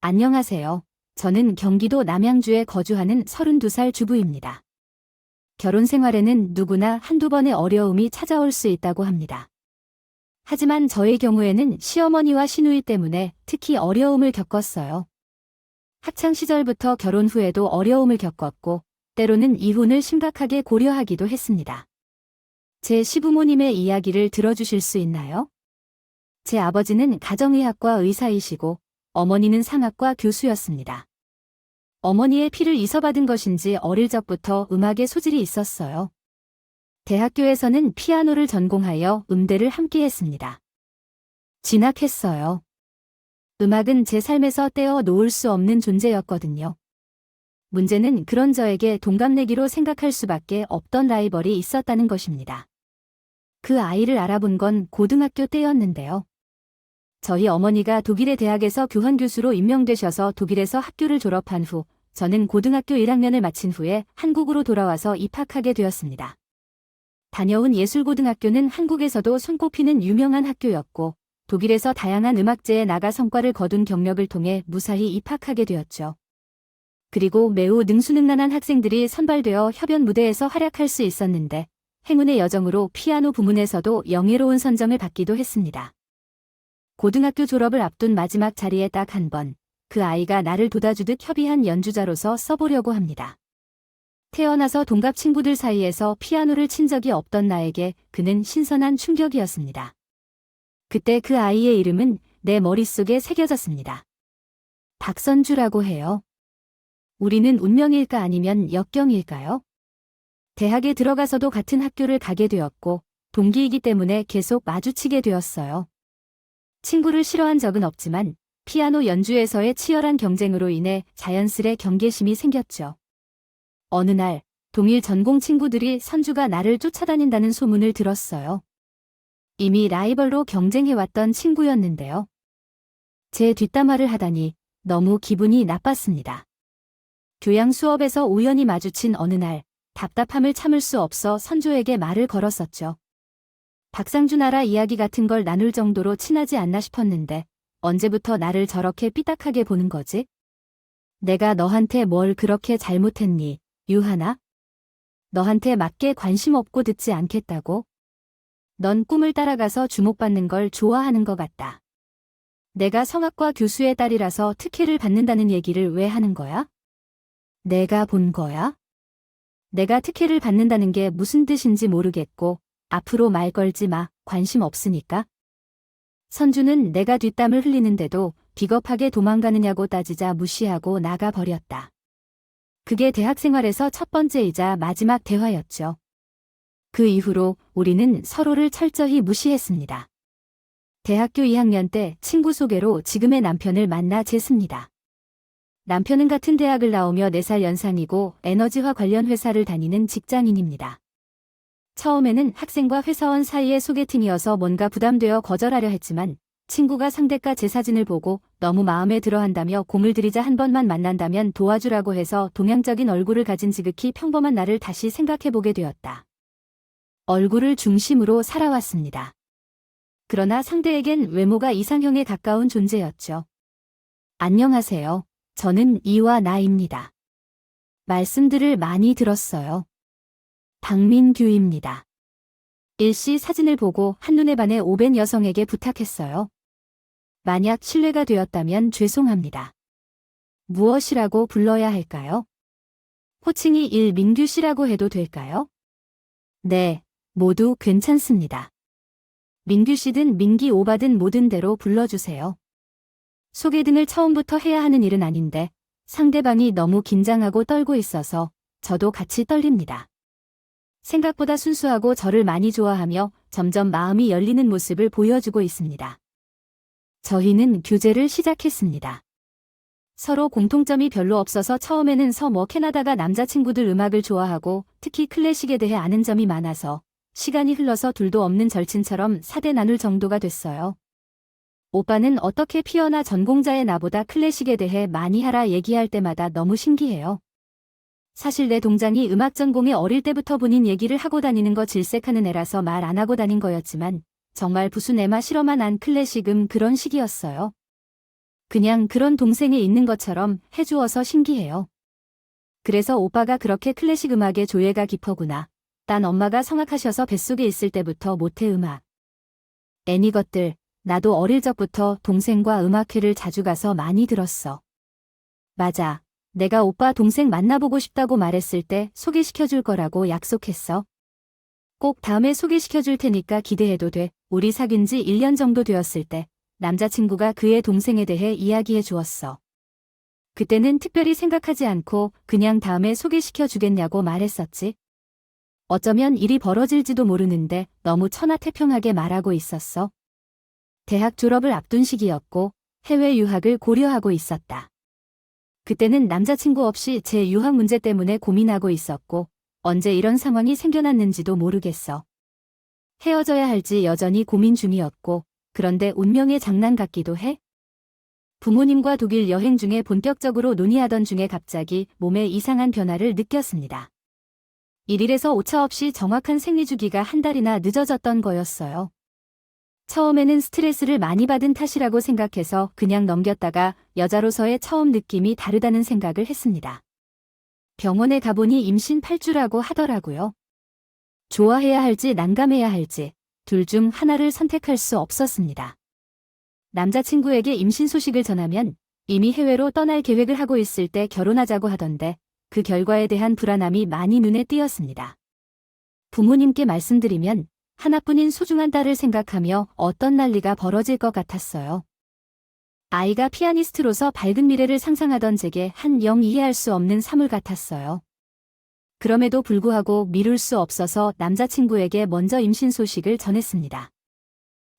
안녕하세요. 저는 경기도 남양주에 거주하는 32살 주부입니다. 결혼 생활에는 누구나 한두 번의 어려움이 찾아올 수 있다고 합니다. 하지만 저의 경우에는 시어머니와 시누이 때문에 특히 어려움을 겪었어요. 학창 시절부터 결혼 후에도 어려움을 겪었고, 때로는 이혼을 심각하게 고려하기도 했습니다. 제 시부모님의 이야기를 들어주실 수 있나요? 제 아버지는 가정의학과 의사이시고, 어머니는 상학과 교수였습니다. 어머니의 피를 이서받은 것인지 어릴 적부터 음악에 소질이 있었어요. 대학교에서는 피아노를 전공하여 음대를 함께 했습니다. 진학했어요. 음악은 제 삶에서 떼어 놓을 수 없는 존재였거든요. 문제는 그런 저에게 동갑내기로 생각할 수밖에 없던 라이벌이 있었다는 것입니다. 그 아이를 알아본 건 고등학교 때였는데요. 저희 어머니가 독일의 대학에서 교환교수로 임명되셔서 독일에서 학교를 졸업한 후 저는 고등학교 1학년을 마친 후에 한국으로 돌아와서 입학하게 되었습니다. 다녀온 예술고등학교는 한국에서도 손꼽히는 유명한 학교였고 독일에서 다양한 음악제에 나가 성과를 거둔 경력을 통해 무사히 입학하게 되었죠. 그리고 매우 능수능란한 학생들이 선발되어 협연 무대에서 활약할 수 있었는데 행운의 여정으로 피아노 부문에서도 영예로운 선정을 받기도 했습니다. 고등학교 졸업을 앞둔 마지막 자리에 딱 한 번, 그 아이가 나를 돋아주듯 협의한 연주자로서 써보려고 합니다. 태어나서 동갑 친구들 사이에서 피아노를 친 적이 없던 나에게 그는 신선한 충격이었습니다. 그때 그 아이의 이름은 내 머릿속에 새겨졌습니다. 박선주라고 해요. 우리는 운명일까 아니면 역경일까요? 대학에 들어가서도 같은 학교를 가게 되었고 동기이기 때문에 계속 마주치게 되었어요. 친구를 싫어한 적은 없지만 피아노 연주에서의 치열한 경쟁으로 인해 자연스레 경계심이 생겼죠. 어느 날 동일 전공 친구들이 선주가 나를 쫓아다닌다는 소문을 들었어요. 이미 라이벌로 경쟁해왔던 친구였는데요. 제 뒷담화를 하다니 너무 기분이 나빴습니다. 교양 수업에서 우연히 마주친 어느 날 답답함을 참을 수 없어 선조에게 말을 걸었었죠. 박상주 나라 이야기 같은 걸 나눌 정도로 친하지 않나 싶었는데 언제부터 나를 저렇게 삐딱하게 보는 거지? 내가 너한테 뭘 그렇게 잘못했니, 유하나? 너한테 맞게 관심 없고 듣지 않겠다고? 넌 꿈을 따라가서 주목받는 걸 좋아하는 것 같다. 내가 성악과 교수의 딸이라서 특혜를 받는다는 얘기를 왜 하는 거야? 내가 본 거야? 내가 특혜를 받는다는 게 무슨 뜻인지 모르겠고 앞으로 말 걸지 마, 관심 없으니까. 선주는 내가 뒷담을 흘리는데도 비겁하게 도망가느냐고 따지자 무시하고 나가버렸다. 그게 대학 생활에서 첫 번째이자 마지막 대화였죠. 그 이후로 우리는 서로를 철저히 무시했습니다. 대학교 2학년 때 친구 소개로 지금의 남편을 만나 쟀습니다. 남편은 같은 대학을 나오며 4살 연상이고 에너지화 관련 회사를 다니는 직장인입니다. 처음에는 학생과 회사원 사이의 소개팅이어서 뭔가 부담되어 거절하려 했지만 친구가 상대가 제 사진을 보고 너무 마음에 들어한다며 공을 들이자 한 번만 만난다면 도와주라고 해서 동양적인 얼굴을 가진 지극히 평범한 나를 다시 생각해보게 되었다. 얼굴을 중심으로 살아왔습니다. 그러나 상대에겐 외모가 이상형에 가까운 존재였죠. 안녕하세요. 저는 이와 나입니다. 말씀들을 많이 들었어요. 박민규입니다. 일시 사진을 보고 한눈에 반해 오벤 여성에게 부탁했어요. 만약 신뢰가 되었다면 죄송합니다. 무엇이라고 불러야 할까요? 호칭이 일민규 씨라고 해도 될까요? 네, 모두 괜찮습니다. 민규 씨든 민기 오바든 뭐든 대로 불러주세요. 소개 등을 처음부터 해야 하는 일은 아닌데 상대방이 너무 긴장하고 떨고 있어서 저도 같이 떨립니다. 생각보다 순수하고 저를 많이 좋아하며 점점 마음이 열리는 모습을 보여주고 있습니다. 저희는 교제를 시작했습니다. 서로 공통점이 별로 없어서 처음에는 캐나다가 남자친구들 음악을 좋아하고 특히 클래식에 대해 아는 점이 많아서 시간이 흘러서 둘도 없는 절친처럼 사대 나눌 정도가 됐어요. 오빠는 어떻게 피어나 전공자의 나보다 클래식에 대해 많이 하라 얘기할 때마다 너무 신기해요. 사실 내 동장이 음악 전공에 어릴 때부터 본인 얘기를 하고 다니는 거 질색하는 애라서 말 안 하고 다닌 거였지만 정말 부수 내마 실어만 안 클래식 그런 식이었어요. 그냥 그런 동생이 있는 것처럼 해주어서 신기해요. 그래서 오빠가 그렇게 클래식 음악에 조예가 깊어구나. 딴 엄마가 성악하셔서 뱃속에 있을 때부터 모태 음악. 애니 것들, 나도 어릴 적부터 동생과 음악회를 자주 가서 많이 들었어. 맞아. 내가 오빠 동생 만나보고 싶다고 말했을 때 소개시켜줄 거라고 약속했어. 꼭 다음에 소개시켜줄 테니까 기대해도 돼. 우리 사귄 지 1년 정도 되었을 때 남자친구가 그의 동생에 대해 이야기해 주었어. 그때는 특별히 생각하지 않고 그냥 다음에 소개시켜주겠냐고 말했었지. 어쩌면 일이 벌어질지도 모르는데 너무 천하태평하게 말하고 있었어. 대학 졸업을 앞둔 시기였고 해외 유학을 고려하고 있었다. 그때는 남자친구 없이 제 유학 문제 때문에 고민하고 있었고 언제 이런 상황이 생겨났는지도 모르겠어. 헤어져야 할지 여전히 고민 중이었고 그런데 운명의 장난 같기도 해. 부모님과 독일 여행 중에 본격적으로 논의하던 중에 갑자기 몸에 이상한 변화를 느꼈습니다. 1일에서 오차 없이 정확한 생리주기가 한 달이나 늦어졌던 거였어요. 처음에는 스트레스를 많이 받은 탓이라고 생각해서 그냥 넘겼다가 여자로서의 처음 느낌이 다르다는 생각을 했습니다. 병원에 가보니 임신 8주라고 하더라고요. 좋아해야 할지 난감해야 할지 둘 중 하나를 선택할 수 없었습니다. 남자친구에게 임신 소식을 전하면 이미 해외로 떠날 계획을 하고 있을 때 결혼하자고 하던데 그 결과에 대한 불안함이 많이 눈에 띄었습니다. 부모님께 말씀드리면 하나뿐인 소중한 딸을 생각하며 어떤 난리가 벌어질 것 같았어요. 아이가 피아니스트로서 밝은 미래를 상상하던 제게 영 이해할 수 없는 사물 같았어요. 그럼에도 불구하고 미룰 수 없어서 남자친구에게 먼저 임신 소식을 전했습니다.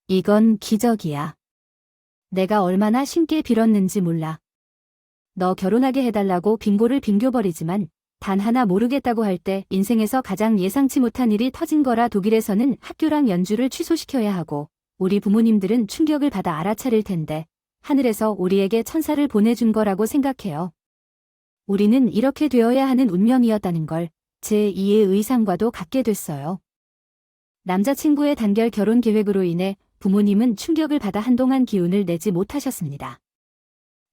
이건 기적이야. 내가 얼마나 신께 빌었는지 몰라. 너 결혼하게 해달라고 빙고를 빙겨버리지만 단 하나 모르겠다고 할 때 인생에서 가장 예상치 못한 일이 터진 거라. 독일에서는 학교랑 연주를 취소시켜야 하고 우리 부모님들은 충격을 받아 알아차릴 텐데 하늘에서 우리에게 천사를 보내준 거라고 생각해요. 우리는 이렇게 되어야 하는 운명이었다는 걸 제2의 의상과도 같게 됐어요. 남자친구의 단결 결혼 계획으로 인해 부모님은 충격을 받아 한동안 기운을 내지 못하셨습니다.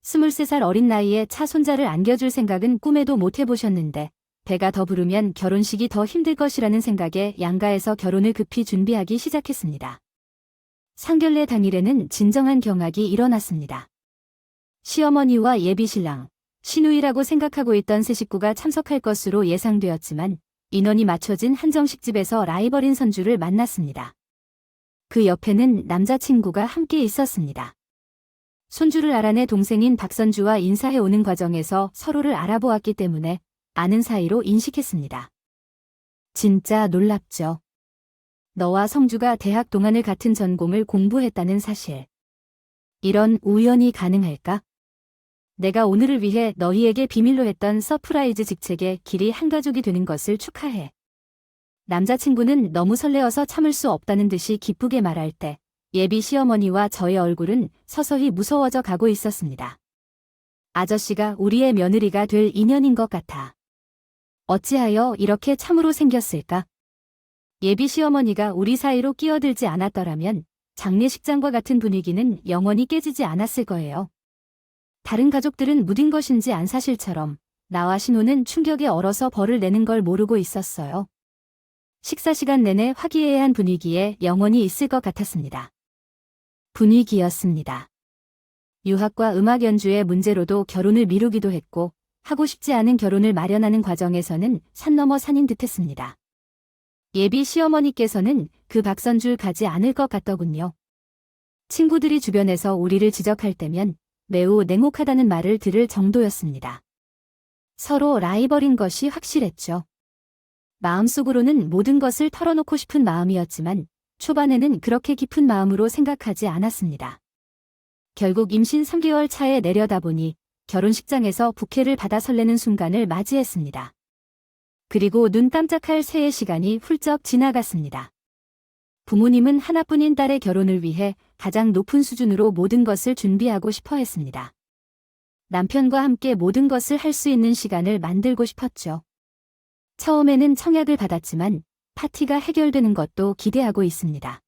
23살 어린 나이에 차 손자를 안겨줄 생각은 꿈에도 못 해보셨는데 배가 더 부르면 결혼식이 더 힘들 것이라는 생각에 양가에서 결혼을 급히 준비하기 시작했습니다. 상견례 당일에는 진정한 경악이 일어났습니다. 시어머니와 예비신랑, 시누이라고 생각하고 있던 세 식구가 참석할 것으로 예상되었지만 인원이 맞춰진 한정식집에서 라이벌인 선주를 만났습니다. 그 옆에는 남자친구가 함께 있었습니다. 손주를 알아내 동생인 박선주와 인사해오는 과정에서 서로를 알아보았기 때문에 아는 사이로 인식했습니다. 진짜 놀랍죠. 너와 성주가 대학 동안을 같은 전공을 공부했다는 사실. 이런 우연이 가능할까? 내가 오늘을 위해 너희에게 비밀로 했던 서프라이즈 직책에 길이 한 가족이 되는 것을 축하해. 남자친구는 너무 설레어서 참을 수 없다는 듯이 기쁘게 말할 때 예비 시어머니와 저의 얼굴은 서서히 무서워져 가고 있었습니다. 아저씨가 우리의 며느리가 될 인연인 것 같아. 어찌하여 이렇게 참으로 생겼을까? 예비 시어머니가 우리 사이로 끼어들지 않았더라면 장례식장과 같은 분위기는 영원히 깨지지 않았을 거예요. 다른 가족들은 무딘 것인지 안 사실처럼 나와 신우는 충격에 얼어서 벌을 내는 걸 모르고 있었어요. 식사 시간 내내 화기애애한 분위기에 영원히 있을 것 같았습니다. 분위기였습니다. 유학과 음악 연주의 문제로도 결혼을 미루기도 했고 하고 싶지 않은 결혼을 마련하는 과정에서는 산 넘어 산인 듯했습니다. 예비 시어머니께서는 그 박선줄 가지 않을 것 같더군요. 친구들이 주변에서 우리를 지적할 때면 매우 냉혹하다는 말을 들을 정도였습니다. 서로 라이벌인 것이 확실했죠. 마음속으로는 모든 것을 털어놓고 싶은 마음이었지만 초반에는 그렇게 깊은 마음으로 생각하지 않았습니다. 결국 임신 3개월 차에 내려다보니 결혼식장에서 부케를 받아 설레는 순간을 맞이했습니다. 그리고 눈 깜짝할 새의 시간이 훌쩍 지나갔습니다. 부모님은 하나뿐인 딸의 결혼을 위해 가장 높은 수준으로 모든 것을 준비하고 싶어 했습니다. 남편과 함께 모든 것을 할 수 있는 시간을 만들고 싶었죠. 처음에는 청약을 받았지만 파티가 해결되는 것도 기대하고 있습니다.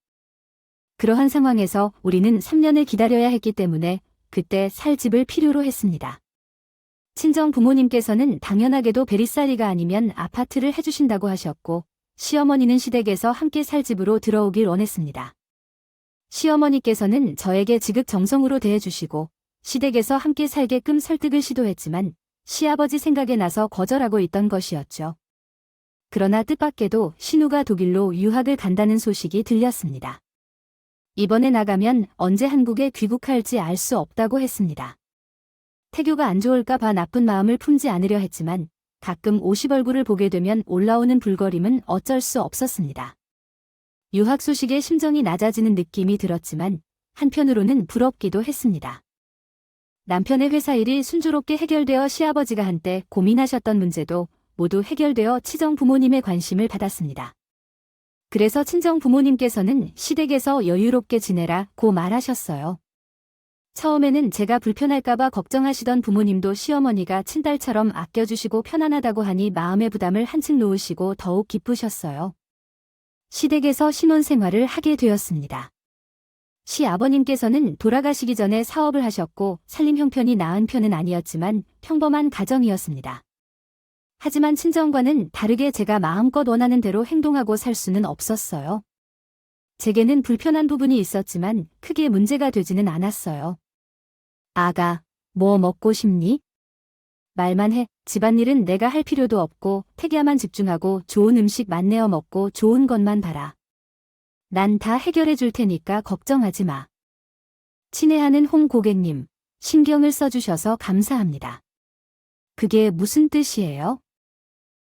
그러한 상황에서 우리는 3년을 기다려야 했기 때문에 그때 살 집을 필요로 했습니다. 친정 부모님께서는 당연하게도 베리살이가 아니면 아파트를 해주신다고 하셨고, 시어머니는 시댁에서 함께 살 집으로 들어오길 원했습니다. 시어머니께서는 저에게 지극정성으로 대해주시고 시댁에서 함께 살게끔 설득을 시도했지만 시아버지 생각에 나서 거절하고 있던 것이었죠. 그러나 뜻밖에도 신우가 독일로 유학을 간다는 소식이 들렸습니다. 이번에 나가면 언제 한국에 귀국할지 알 수 없다고 했습니다. 태교가 안 좋을까 봐 나쁜 마음을 품지 않으려 했지만 가끔 50얼굴을 보게 되면 올라오는 불거림은 어쩔 수 없었습니다. 유학 소식에 심정이 낮아지는 느낌이 들었지만 한편으로는 부럽기도 했습니다. 남편의 회사 일이 순조롭게 해결되어 시아버지가 한때 고민하셨던 문제도 모두 해결되어 친정 부모님의 관심을 받았습니다. 그래서 친정 부모님께서는 시댁에서 여유롭게 지내라고 말하셨어요. 처음에는 제가 불편할까봐 걱정하시던 부모님도 시어머니가 친딸처럼 아껴주시고 편안하다고 하니 마음의 부담을 한층 놓으시고 더욱 기쁘셨어요. 시댁에서 신혼생활을 하게 되었습니다. 시아버님께서는 돌아가시기 전에 사업을 하셨고 살림 형편이 나은 편은 아니었지만 평범한 가정이었습니다. 하지만 친정과는 다르게 제가 마음껏 원하는 대로 행동하고 살 수는 없었어요. 제게는 불편한 부분이 있었지만 크게 문제가 되지는 않았어요. 아가, 뭐 먹고 싶니? 말만 해. 집안일은 내가 할 필요도 없고 태기야만 집중하고 좋은 음식 맛내어 먹고 좋은 것만 봐라. 난 다 해결해 줄 테니까 걱정하지 마. 친애하는 홍 고객님, 신경을 써주셔서 감사합니다. 그게 무슨 뜻이에요?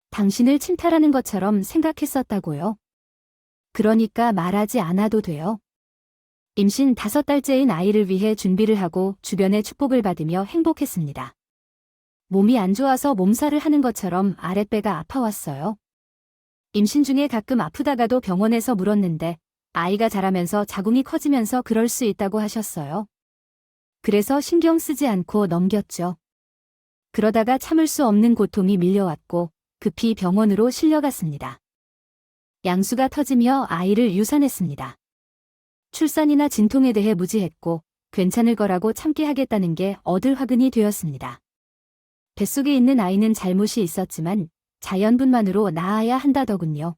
당신을 침탈하는 것처럼 생각했었다고요? 그러니까 말하지 않아도 돼요. 임신 5달째인 아이를 위해 준비를 하고 주변의 축복을 받으며 행복했습니다. 몸이 안 좋아서 몸살을 하는 것처럼 아랫배가 아파왔어요. 임신 중에 가끔 아프다가도 병원에서 물었는데 아이가 자라면서 자궁이 커지면서 그럴 수 있다고 하셨어요. 그래서 신경 쓰지 않고 넘겼죠. 그러다가 참을 수 없는 고통이 밀려왔고 급히 병원으로 실려갔습니다. 양수가 터지며 아이를 유산했습니다. 출산이나 진통에 대해 무지했고 괜찮을 거라고 참게 하겠다는 게 어들화근이 되었습니다. 뱃속에 있는 아이는 잘못이 있었지만 자연분만으로 낳아야 한다더군요.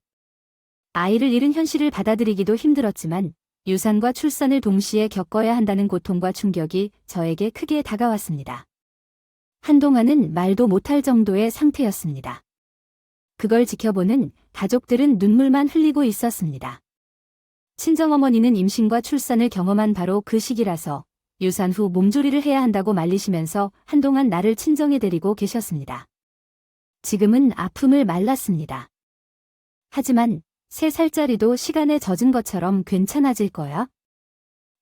아이를 잃은 현실을 받아들이기도 힘들었지만 유산과 출산을 동시에 겪어야 한다는 고통과 충격이 저에게 크게 다가왔습니다. 한동안은 말도 못할 정도의 상태였습니다. 그걸 지켜보는 가족들은 눈물만 흘리고 있었습니다. 친정어머니는 임신과 출산을 경험한 바로 그 시기라서 유산 후 몸조리를 해야 한다고 말리시면서 한동안 나를 친정에 데리고 계셨습니다. 지금은 아픔을 말랐습니다. 하지만 3살짜리도 시간에 젖은 것처럼 괜찮아질 거야.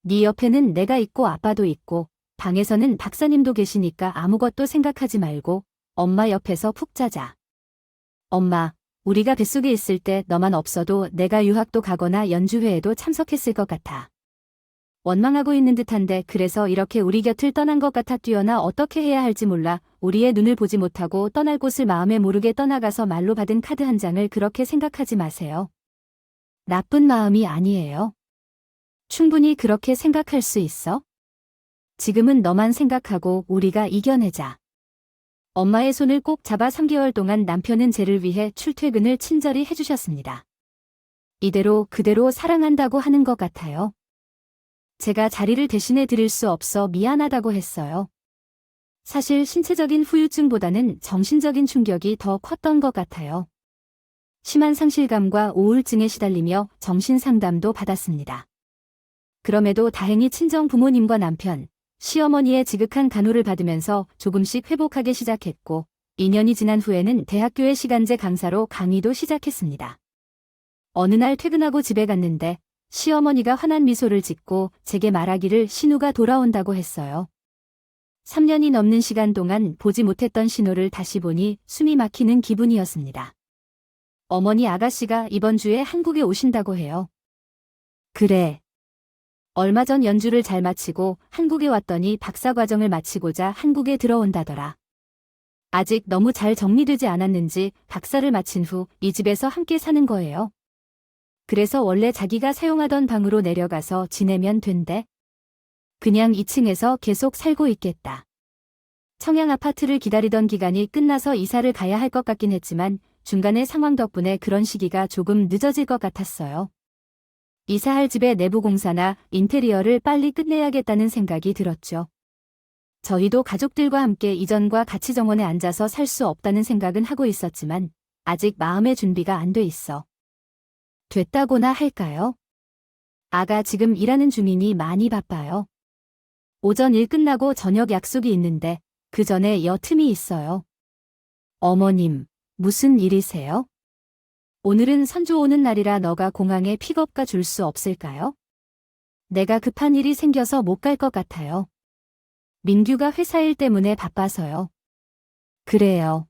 네 옆에는 내가 있고 아빠도 있고 방에서는 박사님도 계시니까 아무것도 생각하지 말고 엄마 옆에서 푹 자자. 엄마, 우리가 뱃속에 있을 때 너만 없어도 내가 유학도 가거나 연주회에도 참석했을 것 같아. 원망하고 있는 듯한데 그래서 이렇게 우리 곁을 떠난 것 같아 뛰어나 어떻게 해야 할지 몰라 우리의 눈을 보지 못하고 떠날 곳을 마음에 모르게 떠나가서 말로 받은 카드 한 장을 그렇게 생각하지 마세요. 나쁜 마음이 아니에요. 충분히 그렇게 생각할 수 있어. 지금은 너만 생각하고 우리가 이겨내자. 엄마의 손을 꼭 잡아 3개월 동안 남편은 쟤를 위해 출퇴근을 친절히 해주셨습니다. 이대로 그대로 사랑한다고 하는 것 같아요. 제가 자리를 대신해 드릴 수 없어 미안하다고 했어요. 사실 신체적인 후유증보다는 정신적인 충격이 더 컸던 것 같아요. 심한 상실감과 우울증에 시달리며 정신상담도 받았습니다. 그럼에도 다행히 친정 부모님과 남편, 시어머니의 지극한 간호를 받으면서 조금씩 회복하기 시작했고 2년이 지난 후에는 대학교의 시간제 강사로 강의도 시작했습니다. 어느 날 퇴근하고 집에 갔는데 시어머니가 환한 미소를 짓고 제게 말하기를 신우가 돌아온다고 했어요. 3년이 넘는 시간 동안 보지 못했던 신우를 다시 보니 숨이 막히는 기분이었습니다. 어머니 아가씨가 이번 주에 한국에 오신다고 해요. 그래. 얼마 전 연주를 잘 마치고 한국에 왔더니 박사과정을 마치고자 한국에 들어온다더라. 아직 너무 잘 정리되지 않았는지 박사를 마친 후 이 집에서 함께 사는 거예요. 그래서 원래 자기가 사용하던 방으로 내려가서 지내면 된대. 그냥 2층에서 계속 살고 있겠다. 청양 아파트를 기다리던 기간이 끝나서 이사를 가야 할 것 같긴 했지만 중간에 상황 덕분에 그런 시기가 조금 늦어질 것 같았어요. 이사할 집의 내부 공사나 인테리어를 빨리 끝내야겠다는 생각이 들었죠. 저희도 가족들과 함께 이전과 같이 정원에 앉아서 살 수 없다는 생각은 하고 있었지만 아직 마음의 준비가 안 돼 있어. 됐다고나 할까요? 아가 지금 일하는 중이니 많이 바빠요. 오전 일 끝나고 저녁 약속이 있는데 그 전에 틈이 있어요. 어머님, 무슨 일이세요? 오늘은 선조 오는 날이라 너가 공항에 픽업가 줄 수 없을까요? 내가 급한 일이 생겨서 못 갈 것 같아요. 민규가 회사 일 때문에 바빠서요. 그래요.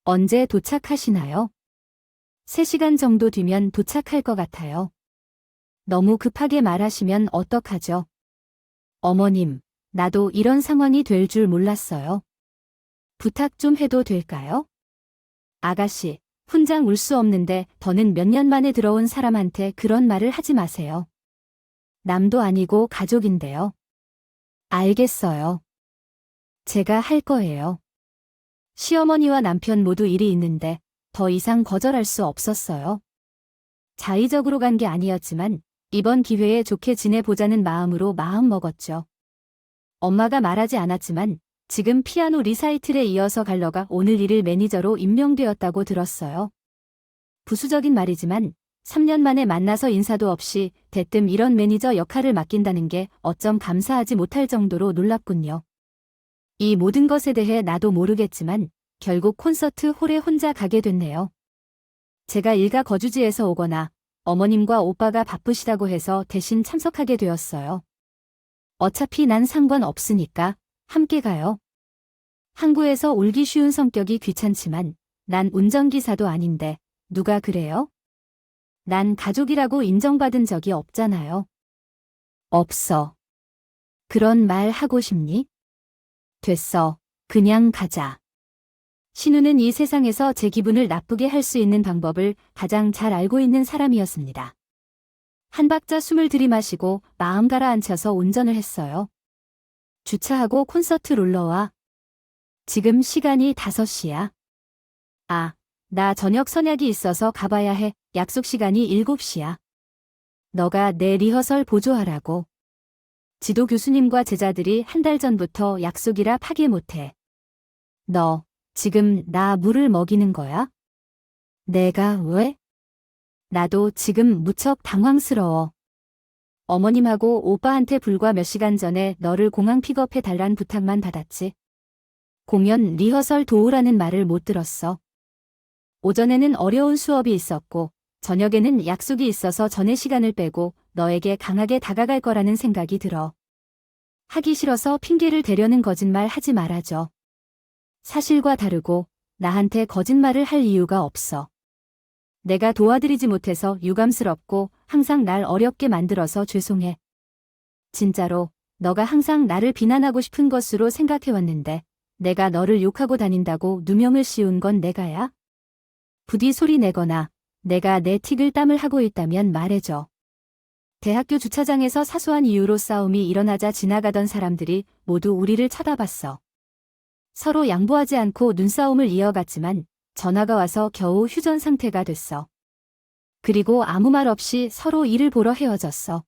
언제 도착하시나요? 3시간 정도 뒤면 도착할 것 같아요. 너무 급하게 말하시면 어떡하죠? 어머님, 나도 이런 상황이 될 줄 몰랐어요. 부탁 좀 해도 될까요? 아가씨, 훈장 울 수 없는데 더는 몇 년 만에 들어온 사람한테 그런 말을 하지 마세요. 남도 아니고 가족인데요. 알겠어요. 제가 할 거예요. 시어머니와 남편 모두 일이 있는데 더 이상 거절할 수 없었어요. 자의적으로 간 게 아니었지만 이번 기회에 좋게 지내보자는 마음으로 마음 먹었죠. 엄마가 말하지 않았지만 지금 피아노 리사이틀에 이어서 갈러가 오늘 일일 매니저로 임명되었다고 들었어요. 부수적인 말이지만 3년 만에 만나서 인사도 없이 대뜸 이런 매니저 역할을 맡긴다는 게 어쩜 감사하지 못할 정도로 놀랍군요. 이 모든 것에 대해 나도 모르겠지만 결국 콘서트 홀에 혼자 가게 됐네요. 제가 일가 거주지에서 오거나 어머님과 오빠가 바쁘시다고 해서 대신 참석하게 되었어요. 어차피 난 상관없으니까 함께 가요. 항구에서 울기 쉬운 성격이 귀찮지만 난 운전기사도 아닌데 누가 그래요? 난 가족이라고 인정받은 적이 없잖아요. 없어. 그런 말 하고 싶니? 됐어. 그냥 가자. 신우는 이 세상에서 제 기분을 나쁘게 할 수 있는 방법을 가장 잘 알고 있는 사람이었습니다. 한 박자 숨을 들이마시고 마음 가라앉혀서 운전을 했어요. 주차하고 콘서트 롤러와. 지금 시간이 5시야. 아, 나 저녁 선약이 있어서 가봐야 해. 약속 시간이 7시야. 너가 내 리허설 보조하라고. 지도 교수님과 제자들이 1달 전부터 약속이라 파기 못해. 너 지금 나 물을 먹이는 거야? 내가 왜? 나도 지금 무척 당황스러워. 어머님하고 오빠한테 불과 몇 시간 전에 너를 공항 픽업해 달란 부탁만 받았지. 공연 리허설 도우라는 말을 못 들었어. 오전에는 어려운 수업이 있었고 저녁에는 약속이 있어서 전에 시간을 빼고 너에게 강하게 다가갈 거라는 생각이 들어. 하기 싫어서 핑계를 대려는 거짓말 하지 말아줘. 사실과 다르고 나한테 거짓말을 할 이유가 없어. 내가 도와드리지 못해서 유감스럽고 항상 날 어렵게 만들어서 죄송해. 진짜로 너가 항상 나를 비난하고 싶은 것으로 생각해왔는데 내가 너를 욕하고 다닌다고 누명을 씌운 건 내가야? 부디 소리 내거나 내가 내 틱을 땀을 하고 있다면 말해줘. 대학교 주차장에서 사소한 이유로 싸움이 일어나자 지나가던 사람들이 모두 우리를 쳐다봤어. 서로 양보하지 않고 눈싸움을 이어갔지만 전화가 와서 겨우 휴전 상태가 됐어. 그리고 아무 말 없이 서로 일을 보러 헤어졌어.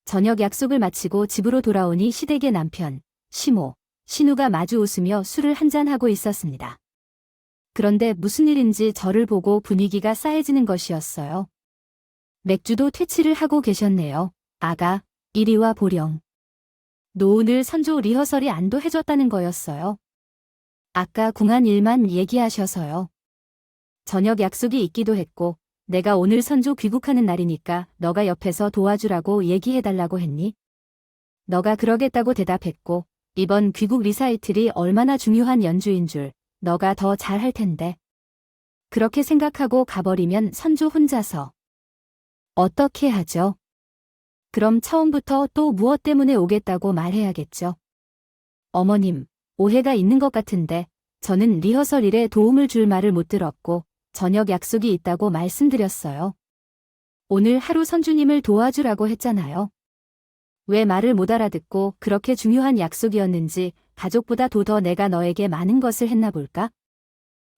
저녁 약속을 마치고 집으로 돌아오니 시댁의 남편, 시모, 신우가 마주 웃으며 술을 한잔하고 있었습니다. 그런데 무슨 일인지 저를 보고 분위기가 싸해지는 것이었어요. 맥주도 퇴치를 하고 계셨네요. 아가, 이리 와 보령. 노은을 선조 리허설이 안도해줬다는 거였어요. 아까 궁한 일만 얘기하셔서요. 저녁 약속이 있기도 했고 내가 오늘 선조 귀국하는 날이니까 너가 옆에서 도와주라고 얘기해달라고 했니? 너가 그러겠다고 대답했고 이번 귀국 리사이틀이 얼마나 중요한 연주인 줄 너가 더 잘할 텐데. 그렇게 생각하고 가버리면 선조 혼자서. 어떻게 하죠? 그럼 처음부터 또 무엇 때문에 오겠다고 말해야겠죠. 어머님, 오해가 있는 것 같은데 저는 리허설 일에 도움을 줄 말을 못 들었고 저녁 약속이 있다고 말씀드렸어요. 오늘 하루 선주님을 도와주라고 했잖아요. 왜 말을 못 알아듣고 그렇게 중요한 약속이었는지 가족보다도 더 내가 너에게 많은 것을 했나 볼까?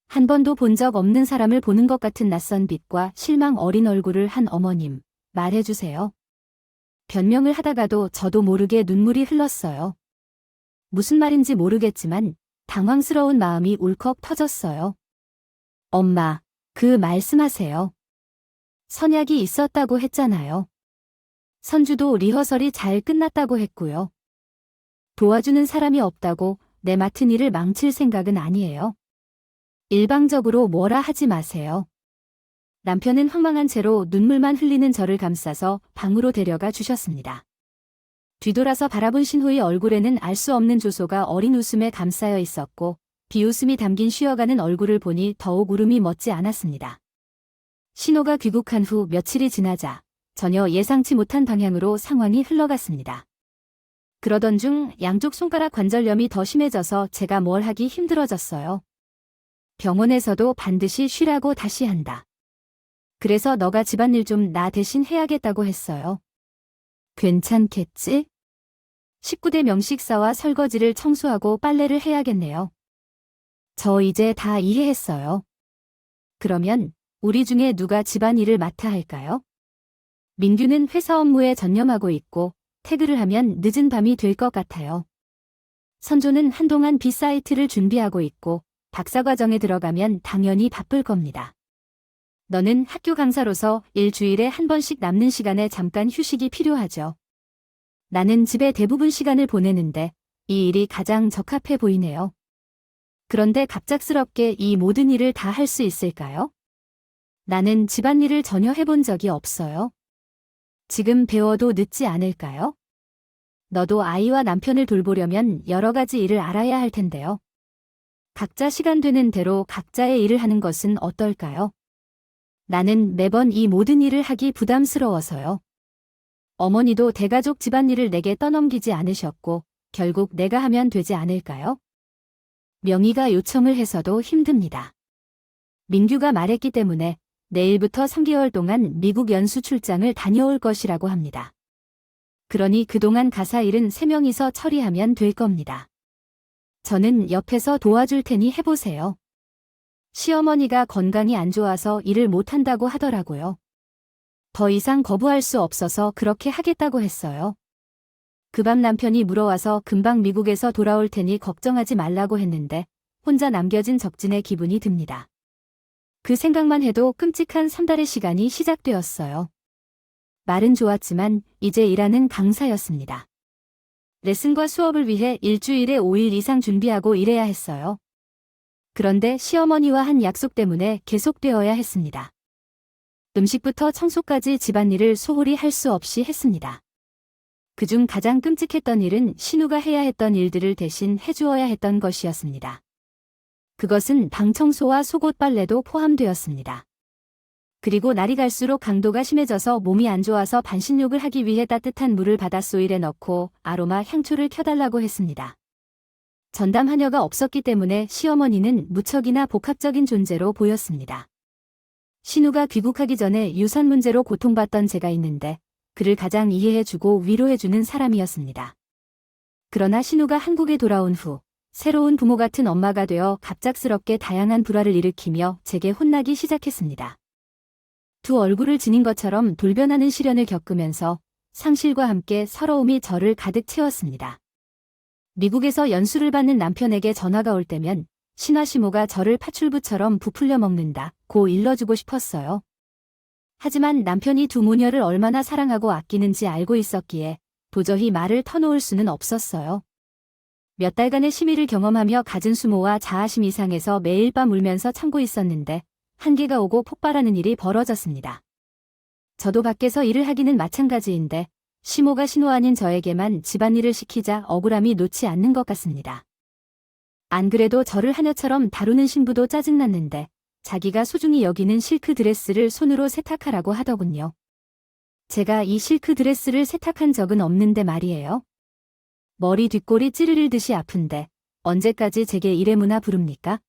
한 번도 본 적 없는 사람을 보는 것 같은 낯선 빛과 실망 어린 얼굴을 한 어머님, 말해주세요. 변명을 하다가도 저도 모르게 눈물이 흘렀어요. 무슨 말인지 모르겠지만 당황스러운 마음이 울컥 터졌어요. 엄마, 그 말씀하세요. 선약이 있었다고 했잖아요. 선주도 리허설이 잘 끝났다고 했고요. 도와주는 사람이 없다고 내 맡은 일을 망칠 생각은 아니에요. 일방적으로 뭐라 하지 마세요. 남편은 황망한 채로 눈물만 흘리는 저를 감싸서 방으로 데려가 주셨습니다. 뒤돌아서 바라본 신호의 얼굴에는 알 수 없는 조소가 어린 웃음에 감싸여 있었고 비웃음이 담긴 쉬어가는 얼굴을 보니 더욱 울음이 멎지 않았습니다. 신호가 귀국한 후 며칠이 지나자 전혀 예상치 못한 방향으로 상황이 흘러갔습니다. 그러던 중 양쪽 손가락 관절염이 더 심해져서 제가 뭘 하기 힘들어졌어요. 병원에서도 반드시 쉬라고 다시 한다. 그래서 너가 집안일 좀 나 대신 해야겠다고 했어요. 괜찮겠지? 식구대 명식사와 설거지를 청소하고 빨래를 해야겠네요. 저 이제 다 이해했어요. 그러면 우리 중에 누가 집안일을 맡아 할까요? 민규는 회사 업무에 전념하고 있고 퇴근을 하면 늦은 밤이 될 것 같아요. 선조는 한동안 B사이트를 준비하고 있고 박사과정에 들어가면 당연히 바쁠 겁니다. 너는 학교 강사로서 일주일에 한 번씩 남는 시간에 잠깐 휴식이 필요하죠. 나는 집에 대부분 시간을 보내는데 이 일이 가장 적합해 보이네요. 그런데 갑작스럽게 이 모든 일을 다 할 수 있을까요? 나는 집안일을 전혀 해본 적이 없어요. 지금 배워도 늦지 않을까요? 너도 아이와 남편을 돌보려면 여러 가지 일을 알아야 할 텐데요. 각자 시간 되는 대로 각자의 일을 하는 것은 어떨까요? 나는 매번 이 모든 일을 하기 부담스러워서요. 어머니도 대가족 집안일을 내게 떠넘기지 않으셨고 결국 내가 하면 되지 않을까요? 명희가 요청을 해서도 힘듭니다. 민규가 말했기 때문에 내일부터 3개월 동안 미국 연수 출장을 다녀올 것이라고 합니다. 그러니 그동안 가사 일은 3명이서 처리하면 될 겁니다. 저는 옆에서 도와줄 테니 해보세요. 시어머니가 건강이 안 좋아서 일을 못한다고 하더라고요. 더 이상 거부할 수 없어서 그렇게 하겠다고 했어요. 그 밤 남편이 물어와서 금방 미국에서 돌아올 테니 걱정하지 말라고 했는데 혼자 남겨진 적진의 기분이 듭니다. 그 생각만 해도 끔찍한 3달의 시간이 시작되었어요. 말은 좋았지만 이제 일하는 강사였습니다. 레슨과 수업을 위해 일주일에 5일 이상 준비하고 일해야 했어요. 그런데 시어머니와 한 약속 때문에 계속되어야 했습니다. 음식부터 청소까지 집안일을 소홀히 할 수 없이 했습니다. 그중 가장 끔찍했던 일은 신우가 해야 했던 일들을 대신 해주어야 했던 것이었습니다. 그것은 방 청소와 속옷 빨래도 포함되었습니다. 그리고 날이 갈수록 강도가 심해져서 몸이 안 좋아서 반신욕을 하기 위해 따뜻한 물을 바닷소일에 넣고 아로마 향초를 켜달라고 했습니다. 전담 하녀가 없었기 때문에 시어머니는 무척이나 복합적인 존재로 보였습니다. 신우가 귀국하기 전에 유선 문제로 고통받던 제가 있는데 그를 가장 이해해주고 위로해주는 사람이었습니다. 그러나 신우가 한국에 돌아온 후 새로운 부모 같은 엄마가 되어 갑작스럽게 다양한 불화를 일으키며 제게 혼나기 시작했습니다. 두 얼굴을 지닌 것처럼 돌변하는 시련을 겪으면서 상실과 함께 서러움이 저를 가득 채웠습니다. 미국에서 연수를 받는 남편에게 전화가 올 때면 신화시모가 저를 파출부처럼 부풀려 먹는다고 일러주고 싶었어요. 하지만 남편이 두 모녀를 얼마나 사랑하고 아끼는지 알고 있었기에 도저히 말을 터놓을 수는 없었어요. 몇 달간의 심의를 경험하며 갖은 수모와 자아심 이상해서 매일 밤 울면서 참고 있었는데 한계가 오고 폭발하는 일이 벌어졌습니다. 저도 밖에서 일을 하기는 마찬가지인데 시모가 신호 아닌 저에게만 집안일을 시키자 억울함이 놓지 않는 것 같습니다. 안 그래도 저를 하녀처럼 다루는 신부도 짜증났는데 자기가 소중히 여기는 실크 드레스를 손으로 세탁하라고 하더군요. 제가 이 실크 드레스를 세탁한 적은 없는데 말이에요. 머리 뒷골이 찌르르듯이 아픈데 언제까지 제게 이래무나 부릅니까?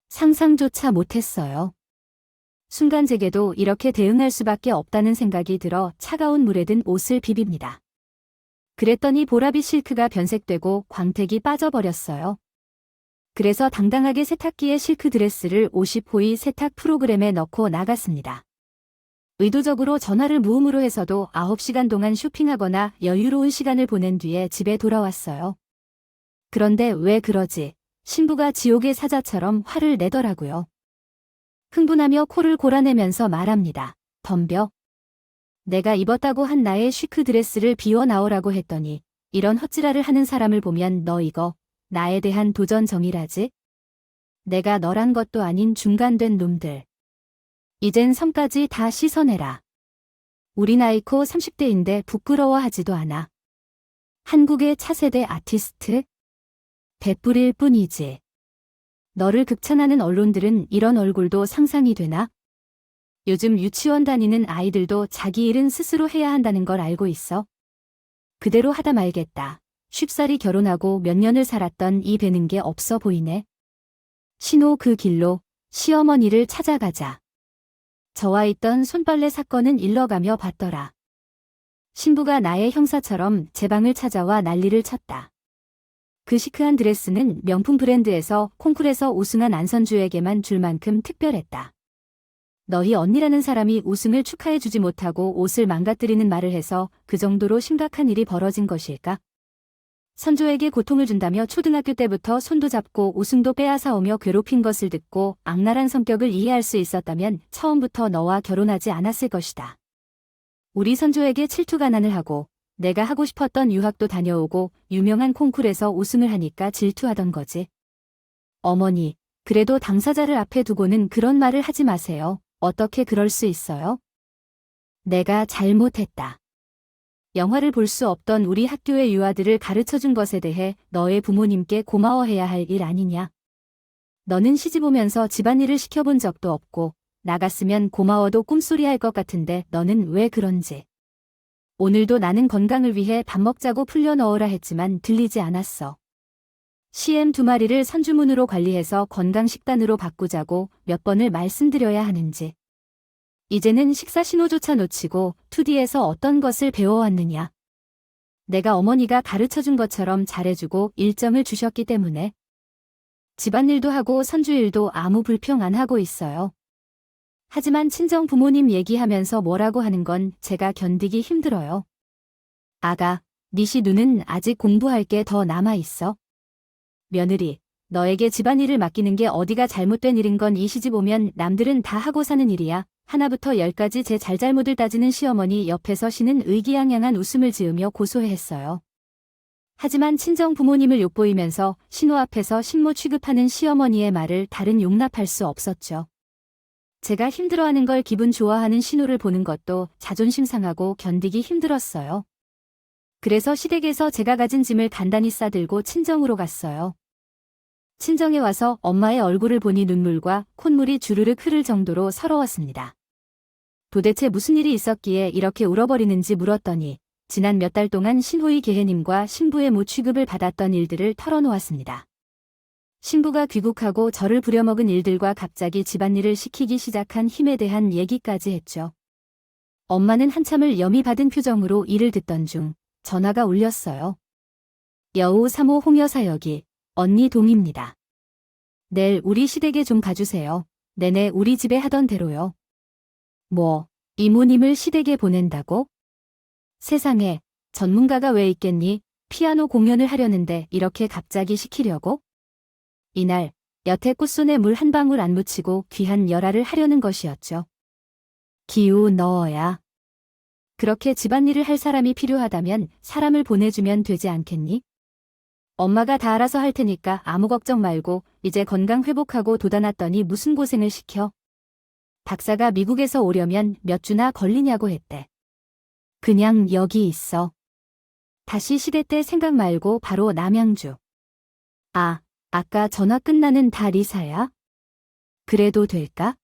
상상조차 못했어요. 순간 제게도 이렇게 대응할 수밖에 없다는 생각이 들어 차가운 물에 든 옷을 비빕니다. 그랬더니 보라빛 실크가 변색되고 광택이 빠져버렸어요. 그래서 당당하게 세탁기에 실크 드레스를 50호의 세탁 프로그램에 넣고 나갔습니다. 의도적으로 전화를 무음으로 해서도 9시간 동안 쇼핑하거나 여유로운 시간을 보낸 뒤에 집에 돌아왔어요. 그런데 왜 그러지? 신부가 지옥의 사자처럼 화를 내더라고요. 흥분하며 코를 골아내면서 말합니다. 덤벼. 내가 입었다고 한 나의 쉬크 드레스를 비워 나오라고 했더니 이런 헛지랄을 하는 사람을 보면 너 이거 나에 대한 도전 정이라지? 내가 너란 것도 아닌 중간된 놈들. 이젠 성까지 다 씻어내라. 우리 나이코 30대인데 부끄러워하지도 않아. 한국의 차세대 아티스트? 배뿌릴 뿐이지. 너를 극찬하는 언론들은 이런 얼굴도 상상이 되나? 요즘 유치원 다니는 아이들도 자기 일은 스스로 해야 한다는 걸 알고 있어. 그대로 하다 말겠다. 쉽사리 결혼하고 몇 년을 살았던 이 배는 게 없어 보이네. 신호 그 길로 시어머니를 찾아가자. 저와 있던 손빨래 사건은 일러가며 봤더라. 신부가 나의 형사처럼 제 방을 찾아와 난리를 쳤다. 그 시크한 드레스는 명품 브랜드에서 콩쿨에서 우승한 안선주에게만 줄 만큼 특별했다. 너희 언니라는 사람이 우승을 축하해주지 못하고 옷을 망가뜨리는 말을 해서 그 정도로 심각한 일이 벌어진 것일까? 선조에게 고통을 준다며 초등학교 때부터 손도 잡고 우승도 빼앗아오며 괴롭힌 것을 듣고 악랄한 성격을 이해할 수 있었다면 처음부터 너와 결혼하지 않았을 것이다. 우리 선조에게 질투가난을 하고 내가 하고 싶었던 유학도 다녀오고 유명한 콩쿨에서 우승을 하니까 질투하던 거지. 어머니, 그래도 당사자를 앞에 두고는 그런 말을 하지 마세요. 어떻게 그럴 수 있어요? 내가 잘못했다. 영화를 볼 수 없던 우리 학교의 유아들을 가르쳐준 것에 대해 너의 부모님께 고마워해야 할 일 아니냐? 너는 시집 오면서 집안일을 시켜본 적도 없고 나갔으면 고마워도 꼼소리 할 것 같은데 너는 왜 그런지. 오늘도 나는 건강을 위해 밥 먹자고 풀려 넣으라 했지만 들리지 않았어. CM 2마리를 선주문으로 관리해서 건강식단으로 바꾸자고 몇 번을 말씀드려야 하는지. 이제는 식사 신호조차 놓치고 2D에서 어떤 것을 배워왔느냐. 내가 어머니가 가르쳐준 것처럼 잘해주고 일정을 주셨기 때문에. 집안일도 하고 선주일도 아무 불평 안 하고 있어요. 하지만 친정 부모님 얘기하면서 뭐라고 하는 건 제가 견디기 힘들어요. 아가, 니시 누는 아직 공부할 게 더 남아있어. 며느리, 너에게 집안일을 맡기는 게 어디가 잘못된 일인 건 이 시집 오면 남들은 다 하고 사는 일이야. 하나부터 10까지 제 잘잘못을 따지는 시어머니 옆에서 씨는 의기양양한 웃음을 지으며 고소해했어요. 하지만 친정 부모님을 욕보이면서 신호 앞에서 식모 취급하는 시어머니의 말을 다른 용납할 수 없었죠. 제가 힘들어하는 걸 기분 좋아하는 신호를 보는 것도 자존심 상하고 견디기 힘들었어요. 그래서 시댁에서 제가 가진 짐을 간단히 싸들고 친정으로 갔어요. 친정에 와서 엄마의 얼굴을 보니 눈물과 콧물이 주르륵 흐를 정도로 서러웠습니다. 도대체 무슨 일이 있었기에 이렇게 울어버리는지 물었더니 지난 몇 달 동안 신호의 계혜님과 신부의 모 취급을 받았던 일들을 털어놓았습니다. 신부가 귀국하고 저를 부려먹은 일들과 갑자기 집안일을 시키기 시작한 힘에 대한 얘기까지 했죠. 엄마는 한참을 염이 받은 표정으로 이를 듣던 중 전화가 울렸어요. 여우 3호 홍여사 여기. 언니 동입니다. 내일 우리 시댁에 좀 가주세요. 내내 우리 집에 하던 대로요. 뭐, 이모님을 시댁에 보낸다고? 세상에, 전문가가 왜 있겠니? 피아노 공연을 하려는데 이렇게 갑자기 시키려고? 이날, 여태 꽃손에 물 한 방울 안 묻히고 귀한 열화를 하려는 것이었죠. 기우 넣어야. 그렇게 집안일을 할 사람이 필요하다면 사람을 보내주면 되지 않겠니? 엄마가 다 알아서 할 테니까 아무 걱정 말고 이제 건강 회복하고 돋아났더니 무슨 고생을 시켜. 박사가 미국에서 오려면 몇 주나 걸리냐고 했대. 그냥 여기 있어. 다시 시대 때 생각 말고 바로 남양주. 아, 아까 전화 끝나는 다 리사야? 그래도 될까?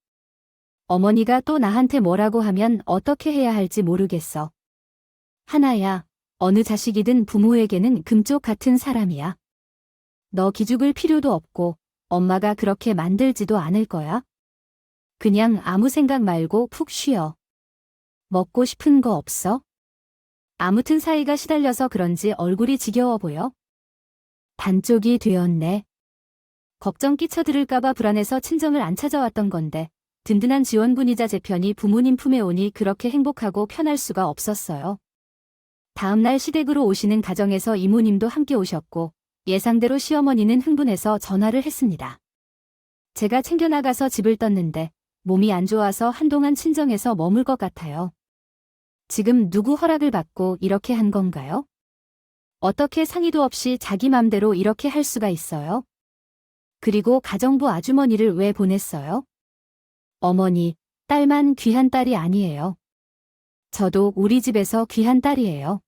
어머니가 또 나한테 뭐라고 하면 어떻게 해야 할지 모르겠어. 하나야. 어느 자식이든 부모에게는 금쪽 같은 사람이야. 너 기죽을 필요도 없고 엄마가 그렇게 만들지도 않을 거야. 그냥 아무 생각 말고 푹 쉬어. 먹고 싶은 거 없어? 아무튼 사이가 시달려서 그런지 얼굴이 지겨워 보여. 반쪽이 되었네. 걱정 끼쳐들을까봐 불안해서 친정을 안 찾아왔던 건데 든든한 지원군이자 제 편이 부모님 품에 오니 그렇게 행복하고 편할 수가 없었어요. 다음날 시댁으로 오시는 가정에서 이모님도 함께 오셨고 예상대로 시어머니는 흥분해서 전화를 했습니다. 제가 챙겨나가서 집을 떴는데 몸이 안 좋아서 한동안 친정에서 머물 것 같아요. 지금 누구 허락을 받고 이렇게 한 건가요? 어떻게 상의도 없이 자기 맘대로 이렇게 할 수가 있어요? 그리고 가정부 아주머니를 왜 보냈어요? 어머니, 딸만 귀한 딸이 아니에요. 저도 우리 집에서 귀한 딸이에요.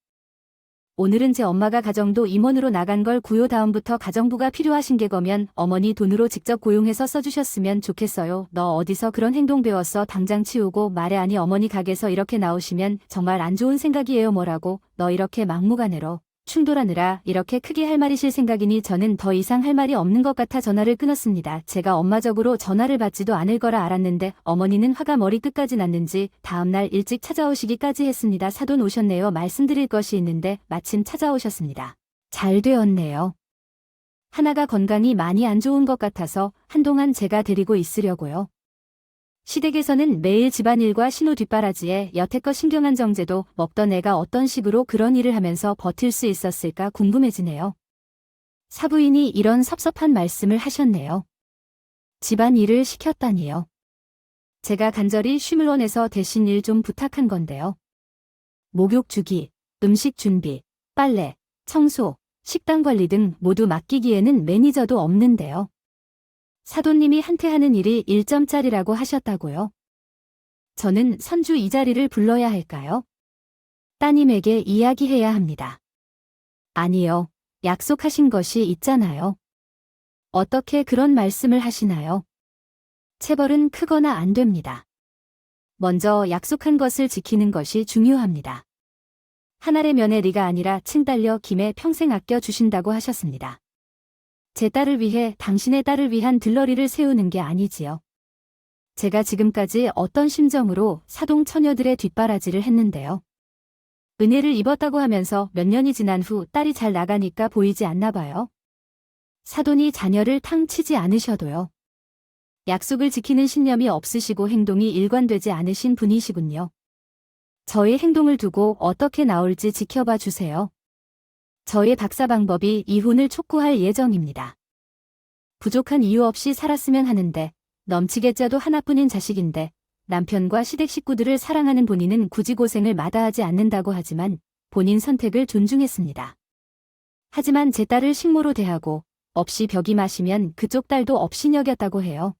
오늘은 제 엄마가 가정도 임원으로 나간 걸 구요 다음부터 가정부가 필요하신 게 거면 어머니 돈으로 직접 고용해서 써주셨으면 좋겠어요. 너 어디서 그런 행동 배웠어? 당장 치우고 말해. 아니 어머니 가게에서 이렇게 나오시면 정말 안 좋은 생각이에요. 뭐라고? 너 이렇게 막무가내로 충돌하느라 이렇게 크게 할 말이실 생각이니 저는 더 이상 할 말이 없는 것 같아 전화를 끊었습니다. 제가 엄마적으로 전화를 받지도 않을 거라 알았는데 어머니는 화가 머리끝까지 났는지 다음날 일찍 찾아오시기까지 했습니다. 사돈 오셨네요. 말씀드릴 것이 있는데 마침 찾아오셨습니다. 잘 되었네요. 하나가 건강이 많이 안 좋은 것 같아서 한동안 제가 데리고 있으려고요. 시댁에서는 매일 집안일과 신호 뒷바라지에 여태껏 신경한 정제도 먹던 애가 어떤 식으로 그런 일을 하면서 버틸 수 있었을까 궁금해지네요. 사부인이 이런 섭섭한 말씀을 하셨네요. 집안일을 시켰다니요. 제가 간절히 쉼을 원해서 대신 일 좀 부탁한 건데요. 목욕 주기, 음식 준비, 빨래, 청소, 식당 관리 등 모두 맡기기에는 매니저도 없는데요. 사돈님이 한테 하는 일이 1점짜리라고 하셨다고요? 저는 선주 이 자리를 불러야 할까요? 따님에게 이야기해야 합니다. 아니요, 약속하신 것이 있잖아요. 어떻게 그런 말씀을 하시나요? 체벌은 크거나 안 됩니다. 먼저 약속한 것을 지키는 것이 중요합니다. 한 알의 며느리가 아니라 친딸려 김에 평생 아껴주신다고 하셨습니다. 제 딸을 위해 당신의 딸을 위한 들러리를 세우는 게 아니지요. 제가 지금까지 어떤 심정으로 사동 처녀들의 뒷바라지를 했는데요. 은혜를 입었다고 하면서 몇 년이 지난 후 딸이 잘 나가니까 보이지 않나 봐요. 사돈이 자녀를 탕 치지 않으셔도요. 약속을 지키는 신념이 없으시고 행동이 일관되지 않으신 분이시군요. 저의 행동을 두고 어떻게 나올지 지켜봐 주세요. 저의 박사 방법이 이혼을 촉구할 예정입니다. 부족한 이유 없이 살았으면 하는데 넘치게 짜도 하나뿐인 자식인데 남편과 시댁 식구들을 사랑하는 본인은 굳이 고생을 마다하지 않는다고 하지만 본인 선택을 존중했습니다. 하지만 제 딸을 식모로 대하고 없이 벽이 마시면 그쪽 딸도 업신여겼다고 해요.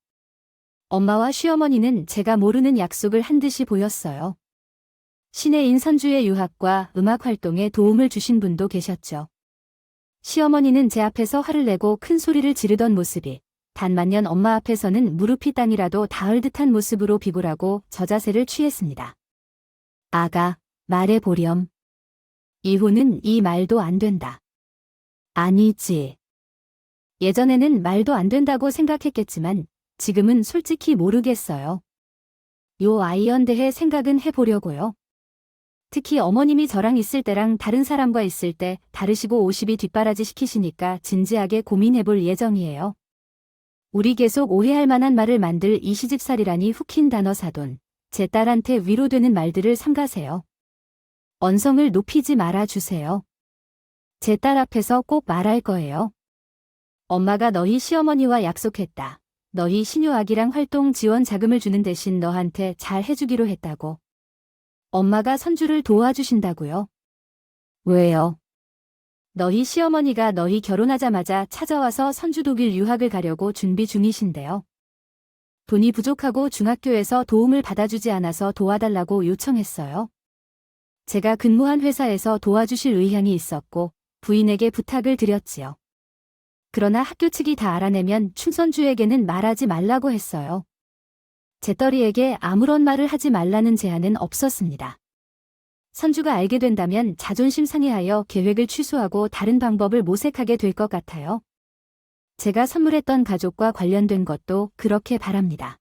엄마와 시어머니는 제가 모르는 약속을 한 듯이 보였어요. 신혜인 선주의 유학과 음악 활동에 도움을 주신 분도 계셨죠. 시어머니는 제 앞에서 화를 내고 큰 소리를 지르던 모습이 단만년 엄마 앞에서는 무릎이 땅이라도 닿을 듯한 모습으로 비굴하고 저자세를 취했습니다. 아가, 말해보렴. 이혼은 이 말도 안 된다. 아니지. 예전에는 말도 안 된다고 생각했겠지만 지금은 솔직히 모르겠어요. 요 아이언 대해 생각은 해보려고요. 특히 어머님이 저랑 있을 때랑 다른 사람과 있을 때 다르시고 50이 뒷바라지 시키시니까 진지하게 고민해볼 예정이에요. 우리 계속 오해할 만한 말을 만들 이 시집살이라니 훅힌 단어 사돈. 제 딸한테 위로되는 말들을 삼가세요. 언성을 높이지 말아주세요. 제 딸 앞에서 꼭 말할 거예요. 엄마가 너희 시어머니와 약속했다. 너희 신유아기랑 활동 지원 자금을 주는 대신 너한테 잘 해주기로 했다고. 엄마가 선주를 도와주신다고요? 왜요? 너희 시어머니가 너희 결혼하자마자 찾아와서 선주 독일 유학을 가려고 준비 중이신데요. 돈이 부족하고 중학교에서 도움을 받아주지 않아서 도와달라고 요청했어요. 제가 근무한 회사에서 도와주실 의향이 있었고 부인에게 부탁을 드렸지요. 그러나 학교 측이 다 알아내면 충선주에게는 말하지 말라고 했어요. 제 딸이에게 아무런 말을 하지 말라는 제안은 없었습니다. 선주가 알게 된다면 자존심 상해하여 계획을 취소하고 다른 방법을 모색하게 될 것 같아요. 제가 선물했던 가족과 관련된 것도 그렇게 바랍니다.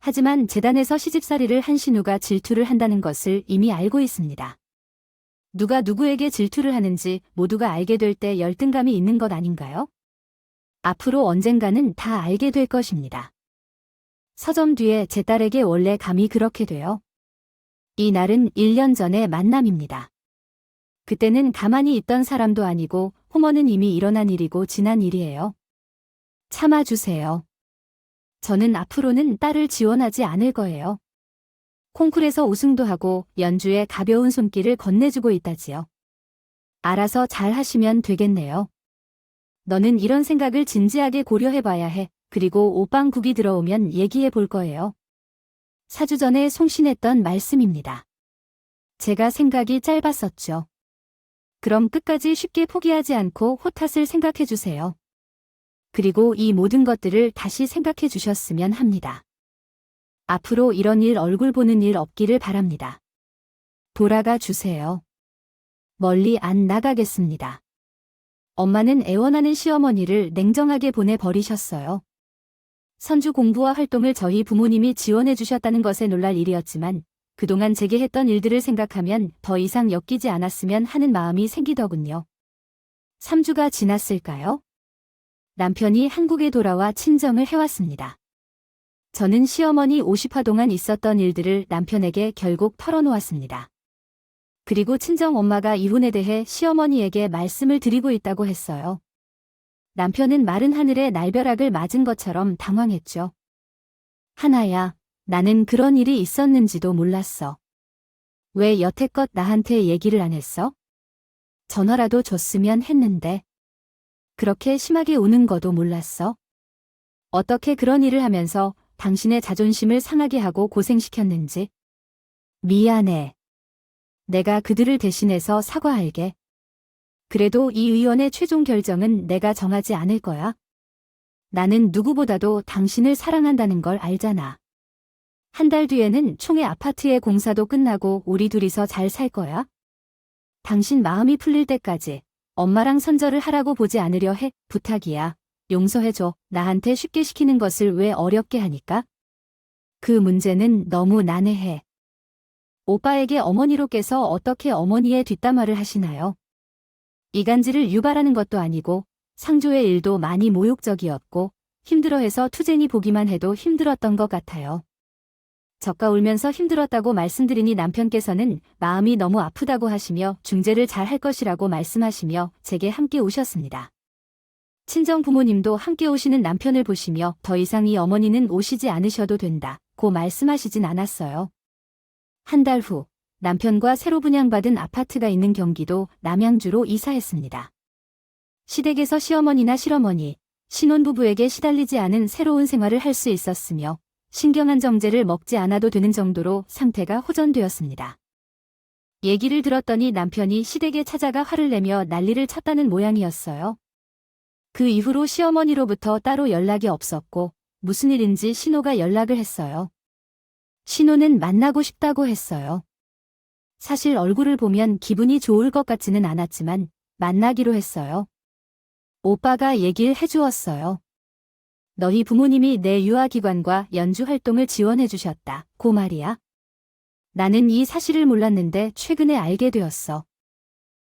하지만 재단에서 시집살이를 한 신우가 질투를 한다는 것을 이미 알고 있습니다. 누가 누구에게 질투를 하는지 모두가 알게 될 때 열등감이 있는 것 아닌가요? 앞으로 언젠가는 다 알게 될 것입니다. 서점 뒤에 제 딸에게 원래 감이 그렇게 돼요. 이 날은 1년 전의 만남입니다. 그때는 가만히 있던 사람도 아니고 호머는 이미 일어난 일이고 지난 일이에요. 참아주세요. 저는 앞으로는 딸을 지원하지 않을 거예요. 콩쿨에서 우승도 하고 연주에 가벼운 손길을 건네주고 있다지요. 알아서 잘 하시면 되겠네요. 너는 이런 생각을 진지하게 고려해봐야 해. 그리고 오빵국이 들어오면 얘기해 볼 거예요. 4주 전에 송신했던 말씀입니다. 제가 생각이 짧았었죠. 그럼 끝까지 쉽게 포기하지 않고 호탓을 생각해 주세요. 그리고 이 모든 것들을 다시 생각해 주셨으면 합니다. 앞으로 이런 일 얼굴 보는 일 없기를 바랍니다. 돌아가 주세요. 멀리 안 나가겠습니다. 엄마는 애원하는 시어머니를 냉정하게 보내버리셨어요. 선주 공부와 활동을 저희 부모님이 지원해 주셨다는 것에 놀랄 일이었지만 그동안 제게 했던 일들을 생각하면 더 이상 엮이지 않았으면 하는 마음이 생기더군요. 3주가 지났을까요? 남편이 한국에 돌아와 친정을 해왔습니다. 저는 시어머니 50화 동안 있었던 일들을 남편에게 결국 털어놓았습니다. 그리고 친정 엄마가 이혼에 대해 시어머니에게 말씀을 드리고 있다고 했어요. 남편은 마른 하늘에 날벼락을 맞은 것처럼 당황했죠. 하나야, 나는 그런 일이 있었는지도 몰랐어. 왜 여태껏 나한테 얘기를 안 했어? 전화라도 줬으면 했는데. 그렇게 심하게 우는 거도 몰랐어. 어떻게 그런 일을 하면서 당신의 자존심을 상하게 하고 고생시켰는지. 미안해. 내가 그들을 대신해서 사과할게. 그래도 이 의원의 최종 결정은 내가 정하지 않을 거야. 나는 누구보다도 당신을 사랑한다는 걸 알잖아. 한 달 뒤에는 총회 아파트의 공사도 끝나고 우리 둘이서 잘 살 거야. 당신 마음이 풀릴 때까지 엄마랑 선절을 하라고 보지 않으려 해. 부탁이야. 용서해줘. 나한테 쉽게 시키는 것을 왜 어렵게 하니까? 그 문제는 너무 난해해. 오빠에게 어머니로 깨서 어떻게 어머니의 뒷담화를 하시나요? 이간질을 유발하는 것도 아니고 상조의 일도 많이 모욕적이었고 힘들어해서 투쟁이 보기만 해도 힘들었던 것 같아요. 저가 울면서 힘들었다고 말씀드리니 남편께서는 마음이 너무 아프다고 하시며 중재를 잘 할 것이라고 말씀하시며 제게 함께 오셨습니다. 친정 부모님도 함께 오시는 남편을 보시며 더 이상 이 어머니는 오시지 않으셔도 된다고 말씀하시진 않았어요. 한 달 후 남편과 새로 분양받은 아파트가 있는 경기도 남양주로 이사했습니다. 시댁에서 시어머니나 실어머니, 신혼부부에게 시달리지 않은 새로운 생활을 할 수 있었으며 신경한 정제를 먹지 않아도 되는 정도로 상태가 호전되었습니다. 얘기를 들었더니 남편이 시댁에 찾아가 화를 내며 난리를 쳤다는 모양이었어요. 그 이후로 시어머니로부터 따로 연락이 없었고 무슨 일인지 신호가 연락을 했어요. 신호는 만나고 싶다고 했어요. 사실 얼굴을 보면 기분이 좋을 것 같지는 않았지만 만나기로 했어요. 오빠가 얘기를 해주었어요. 너희 부모님이 내 유아기관과 연주 활동을 지원해 주셨다. 고 말이야. 나는 이 사실을 몰랐는데 최근에 알게 되었어.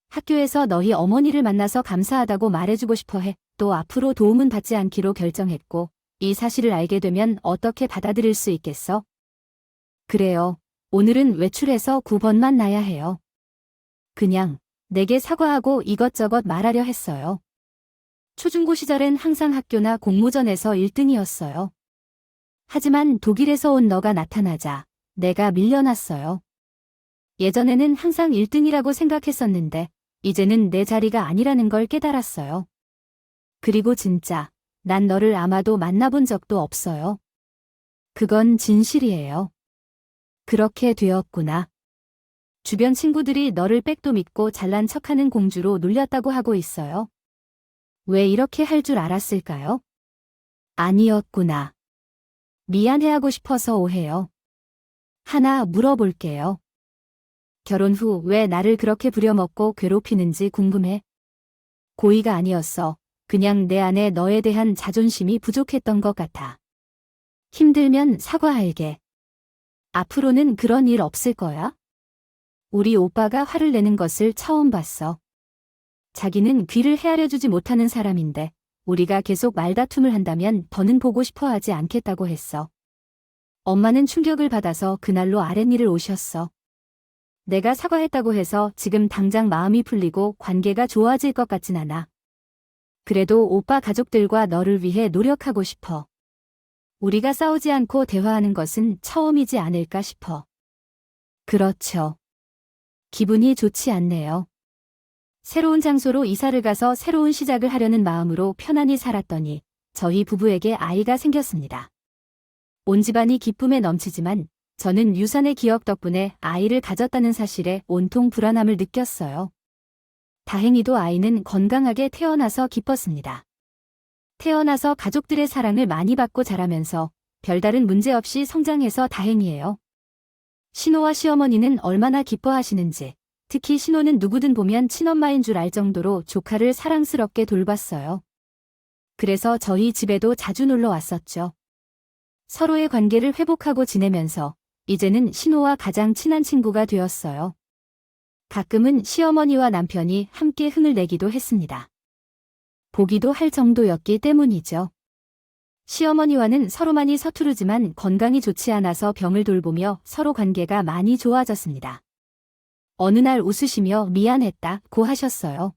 학교에서 너희 어머니를 만나서 감사하다고 말해주고 싶어 해. 또 앞으로 도움은 받지 않기로 결정했고 이 사실을 알게 되면 어떻게 받아들일 수 있겠어? 그래요. 오늘은 외출해서 9번만 나야 해요. 그냥 내게 사과하고 이것저것 말하려 했어요. 초중고 시절엔 항상 학교나 공모전에서 1등이었어요. 하지만 독일에서 온 너가 나타나자 내가 밀려났어요. 예전에는 항상 1등이라고 생각했었는데 이제는 내 자리가 아니라는 걸 깨달았어요. 그리고 진짜 난 너를 아마도 만나본 적도 없어요. 그건 진실이에요. 그렇게 되었구나. 주변 친구들이 너를 백도 믿고 잘난 척하는 공주로 놀렸다고 하고 있어요. 왜 이렇게 할 줄 알았을까요? 아니었구나. 미안해하고 싶어서 오해요. 하나 물어볼게요. 결혼 후 왜 나를 그렇게 부려먹고 괴롭히는지 궁금해. 고의가 아니었어. 그냥 내 안에 너에 대한 자존심이 부족했던 것 같아. 힘들면 사과할게. 앞으로는 그런 일 없을 거야? 우리 오빠가 화를 내는 것을 처음 봤어. 자기는 귀를 헤아려주지 못하는 사람인데 우리가 계속 말다툼을 한다면 더는 보고 싶어 하지 않겠다고 했어. 엄마는 충격을 받아서 그날로 아랫일을 오셨어. 내가 사과했다고 해서 지금 당장 마음이 풀리고 관계가 좋아질 것 같진 않아. 그래도 오빠 가족들과 너를 위해 노력하고 싶어. 우리가 싸우지 않고 대화하는 것은 처음이지 않을까 싶어. 그렇죠. 기분이 좋지 않네요. 새로운 장소로 이사를 가서 새로운 시작을 하려는 마음으로 편안히 살았더니 저희 부부에게 아이가 생겼습니다. 온 집안이 기쁨에 넘치지만 저는 유산의 기억 덕분에 아이를 가졌다는 사실에 온통 불안함을 느꼈어요. 다행히도 아이는 건강하게 태어나서 기뻤습니다. 태어나서 가족들의 사랑을 많이 받고 자라면서 별다른 문제 없이 성장해서 다행이에요. 신호와 시어머니는 얼마나 기뻐하시는지, 특히 신호는 누구든 보면 친엄마인 줄 알 정도로 조카를 사랑스럽게 돌봤어요. 그래서 저희 집에도 자주 놀러 왔었죠. 서로의 관계를 회복하고 지내면서 이제는 신호와 가장 친한 친구가 되었어요. 가끔은 시어머니와 남편이 함께 흥을 내기도 했습니다. 보기도 할 정도였기 때문이죠. 시어머니와는 서로 많이 서투르지만 건강이 좋지 않아서 병을 돌보며 서로 관계가 많이 좋아졌습니다. 어느 날 웃으시며 미안했다고 하셨어요.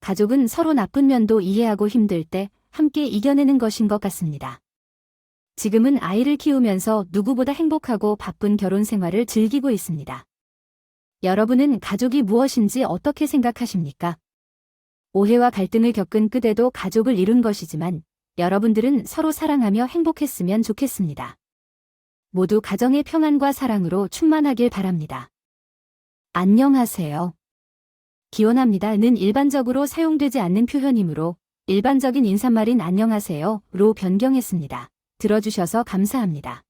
가족은 서로 나쁜 면도 이해하고 힘들 때 함께 이겨내는 것인 것 같습니다. 지금은 아이를 키우면서 누구보다 행복하고 바쁜 결혼 생활을 즐기고 있습니다. 여러분은 가족이 무엇인지 어떻게 생각하십니까? 오해와 갈등을 겪은 끝에도 가족을 이룬 것이지만 여러분들은 서로 사랑하며 행복했으면 좋겠습니다. 모두 가정의 평안과 사랑으로 충만하길 바랍니다. 안녕하세요. 기원합니다는 일반적으로 사용되지 않는 표현이므로 일반적인 인사말인 안녕하세요로 변경했습니다. 들어주셔서 감사합니다.